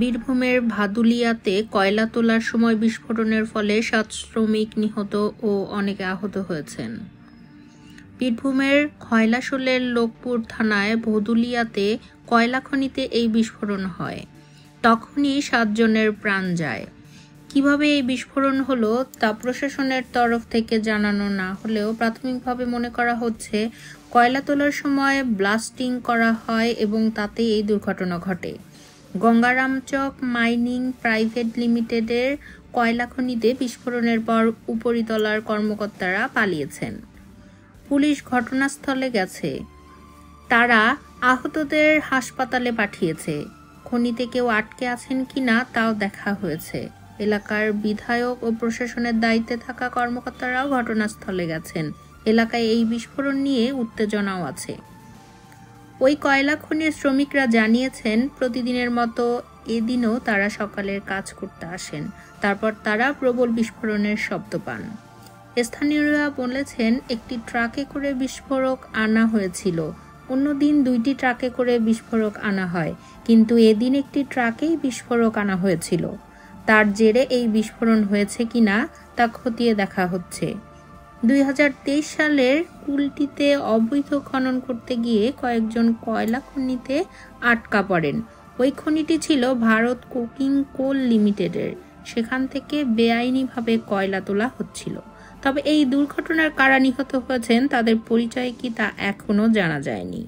বীরভূমের ভাদুলিয়াতে কয়লা তোলার সময় বিস্ফোরণের ফলে ৭ শ্রমিক নিহত ও অনেকে আহত হয়েছেন। বীরভূমের খয়লাশোলের লোকপুর থানায় ভাদুলিয়াতে কয়লা খনিতে এই বিস্ফোরণ হয়। তখনই ৭ জনের প্রাণ যায়। কিভাবে এই বিস্ফোরণ হলো তা প্রশাসনের তরফ থেকে জানানো না হলেও প্রাথমিকভাবে মনে করা হচ্ছে কয়লা তোলার সময় ব্লাস্টিং করা হয় এবং তাতে এই দুর্ঘটনা ঘটে। গঙ্গারামচক মাইনিং প্রাইভেট লিমিটেডের কয়লা খনিতে বিস্ফোরণের পর উপরিতলার কর্মকর্তারা পালিয়েছেন। পুলিশ ঘটনাস্থলে গেছে। তারা আহতদের হাসপাতালে পাঠিয়েছে। খনিতে কেউ আটকে আছেন কিনা তাও দেখা হয়েছে। এলাকার বিধায়ক ও প্রশাসনের দায়িত্বে থাকা কর্মকর্তারাও ঘটনাস্থলে গেছেন। এলাকায় এই বিস্ফোরণ নিয়ে উত্তেজনাও আছে। ওই কয়লা খনির শ্রমিকরা জানিয়েছেন প্রতিদিনের মতো এদিনও তারা সকালের কাজ করতে আসেন। তারপর তারা প্রবল বিস্ফোরণের শব্দ পান। স্থানীয়রা বলেছেন একটি ট্রাকে করে বিস্ফোরক আনা হয়েছিল। অন্যদিন 2টি ট্রাকে করে বিস্ফোরক আনা হয়, কিন্তু এদিন একটি ট্রাকেই বিস্ফোরক আনা হয়েছিল। তার জেরে এই বিস্ফোরণ হয়েছে কিনা তা খতিয়ে দেখা হচ্ছে। 2023 সালের কুলটিতে অবৈধ খনন করতে গিয়ে কয়েকজন কয়লা খনিতে আটকা পড়েন। ওই খনিটি ছিল ভারত কোকিং কোল লিমিটেডের। সেখান থেকে বেআইনিভাবে কয়লা তোলা হচ্ছিল। তবে এই দুর্ঘটনার কারা নিহত হয়েছেন তাদের পরিচয় কি তা এখনো জানা যায়নি।